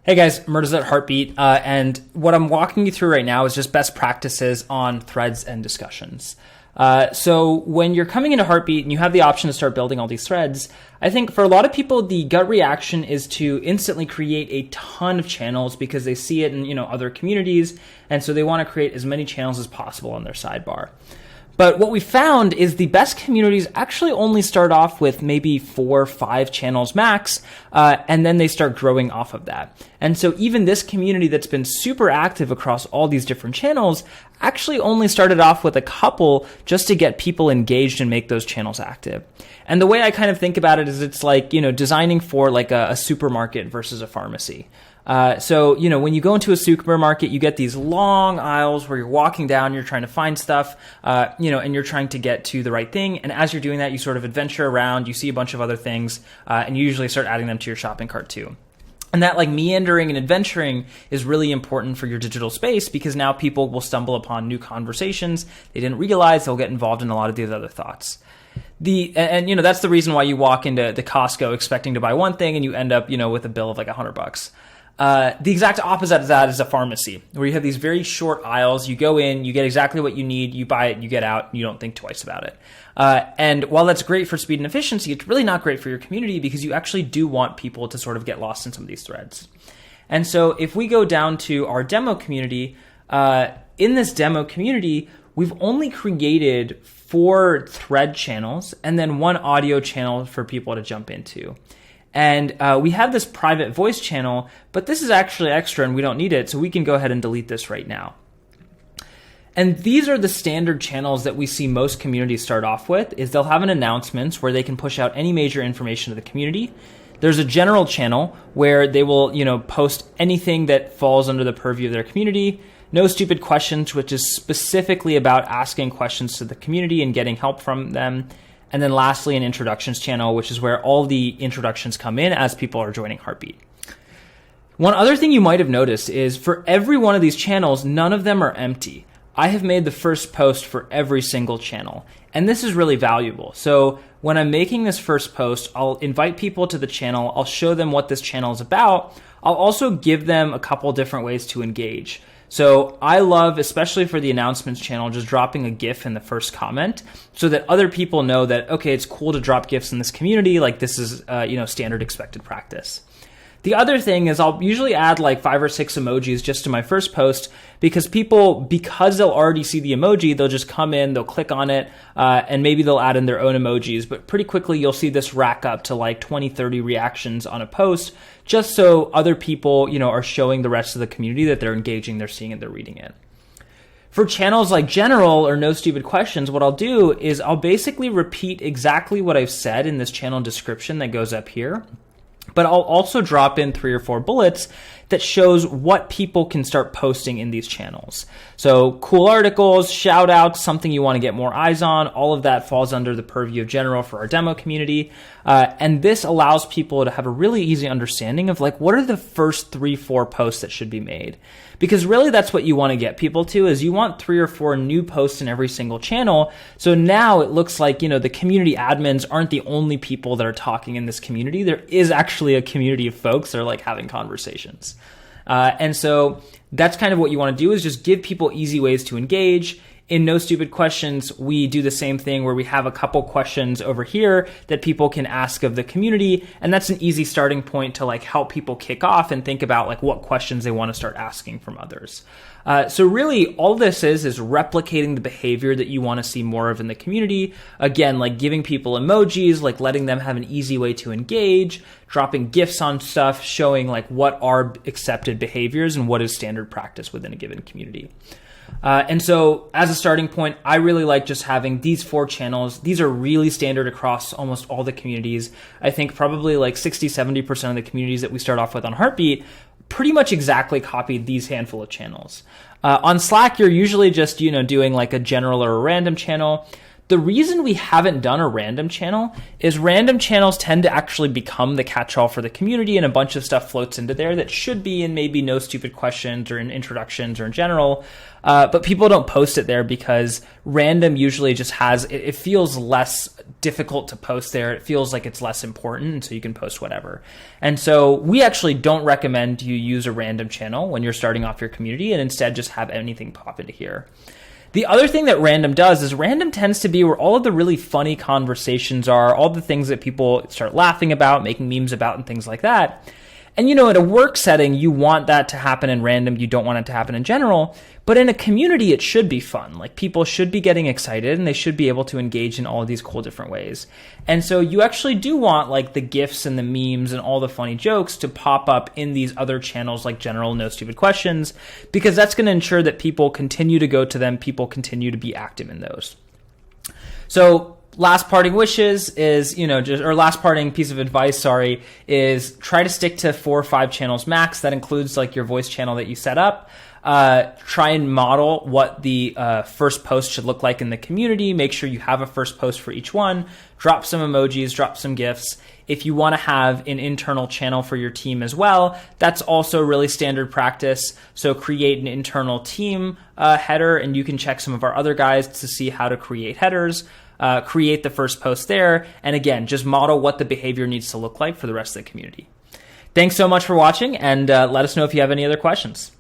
Hey guys, Murtaza at Heartbeat, and what I'm walking you through right now is just best practices on threads and discussions. So when you're coming into Heartbeat and you have the option to start building all these threads, I think for a lot of people, the gut reaction is to instantly create a ton of channels because they see it in other communities, and so they want to create as many channels as possible on their sidebar. But what we found is the best communities actually only start off with maybe 4 or 5 channels max, and then they start growing off of that. And so even this community that's been super active across all these different channels actually only started off with a couple just to get people engaged and make those channels active. And the way I kind of think about it is it's like, designing for like a supermarket versus a pharmacy. So when you go into a supermarket, you get these long aisles where you're walking down, you're trying to find stuff, and you're trying to get to the right thing. And as you're doing that, you sort of adventure around, you see a bunch of other things, and you usually start adding them to your shopping cart too. And that like meandering and adventuring is really important for your digital space because now people will stumble upon new conversations they didn't realize. They'll get involved in a lot of these other thoughts. That's the reason why you walk into the Costco expecting to buy one thing and you end up, with a bill of like $100. The exact opposite of that is a pharmacy, where you have these very short aisles. You go in, you get exactly what you need, you buy it, you get out, and you don't think twice about it. And while that's great for speed and efficiency, it's really not great for your community because you actually do want people to sort of get lost in some of these threads. And so if we go down to our demo community, in this demo community, we've only created 4 thread channels and then 1 audio channel for people to jump into. And we have this private voice channel, but this is actually extra and we don't need it, so we can go ahead and delete this right now. And these are the standard channels that we see most communities start off with, is they'll have an announcements where they can push out any major information to the community. There's a general channel where they will, post anything that falls under the purview of their community. No Stupid Questions, which is specifically about asking questions to the community and getting help from them. And then lastly, an introductions channel, which is where all the introductions come in as people are joining Heartbeat. One other thing you might have noticed is for every one of these channels, none of them are empty. I have made the first post for every single channel, and this is really valuable. So when I'm making this first post, I'll invite people to the channel. I'll show them what this channel is about. I'll also give them a couple different ways to engage. So I love, especially for the announcements channel, just dropping a GIF in the first comment so that other people know that, okay, it's cool to drop GIFs in this community. Like this is, standard expected practice. The other thing is I'll usually add like 5 or 6 emojis just to my first post because because they'll already see the emoji, they'll just come in, they'll click on it, and maybe they'll add in their own emojis. But pretty quickly, you'll see this rack up to like 20, 30 reactions on a post just so other people, are showing the rest of the community that they're engaging, they're seeing it, they're reading it. For channels like general or no stupid questions, what I'll do is I'll basically repeat exactly what I've said in this channel description that goes up here. But I'll also drop in 3 or 4 bullets that shows what people can start posting in these channels. So cool articles, shout outs, something you want to get more eyes on, all of that falls under the purview of general for our demo community. And this allows people to have a really easy understanding of like, what are the first 3, 4 posts that should be made? Because really that's what you want to get people to is you want 3 or 4 new posts in every single channel. So now it looks like, the community admins aren't the only people that are talking in this community. There is actually a community of folks that are like having conversations. And so that's kind of what you want to do is just give people easy ways to engage. In No Stupid Questions, we do the same thing where we have a couple questions over here that people can ask of the community. And that's an easy starting point to like help people kick off and think about like what questions they want to start asking from others. So really all this is replicating the behavior that you want to see more of in the community. Again, like giving people emojis, like letting them have an easy way to engage, dropping GIFs on stuff, showing like what are accepted behaviors and what is standard practice within a given community. And so as a starting point, I really like just having these 4 channels. These are really standard across almost all the communities. I think probably like 60, 70% of the communities that we start off with on Heartbeat pretty much exactly copied these handful of channels. On Slack, you're usually just, doing like a general or a random channel. The reason we haven't done a random channel is random channels tend to actually become the catch-all for the community, and a bunch of stuff floats into there that should be in maybe No Stupid Questions or in introductions or in general. But people don't post it there because random usually just has, it feels less difficult to post there. It feels like it's less important, and so you can post whatever. And so we actually don't recommend you use a random channel when you're starting off your community, and instead just have anything pop into here. The other thing that random does is random tends to be where all of the really funny conversations are, all the things that people start laughing about, making memes about, and things like that. And, in a work setting, you want that to happen in random. You don't want it to happen in general. But in a community, it should be fun. Like, people should be getting excited, and they should be able to engage in all of these cool different ways. And so you actually do want, like, the GIFs and the memes and all the funny jokes to pop up in these other channels, like general No Stupid Questions, because that's going to ensure that people continue to go to them, people continue to be active in those. So last parting wishes is, last parting piece of advice, is try to stick to 4 or 5 channels max. That includes like your voice channel that you set up. Try and model what the first post should look like in the community. Make sure you have a first post for each one. Drop some emojis, drop some GIFs. If you want to have an internal channel for your team as well, that's also really standard practice. So create an internal team header, and you can check some of our other guides to see how to create headers. Create the first post there. And again, just model what the behavior needs to look like for the rest of the community. Thanks so much for watching, and let us know if you have any other questions.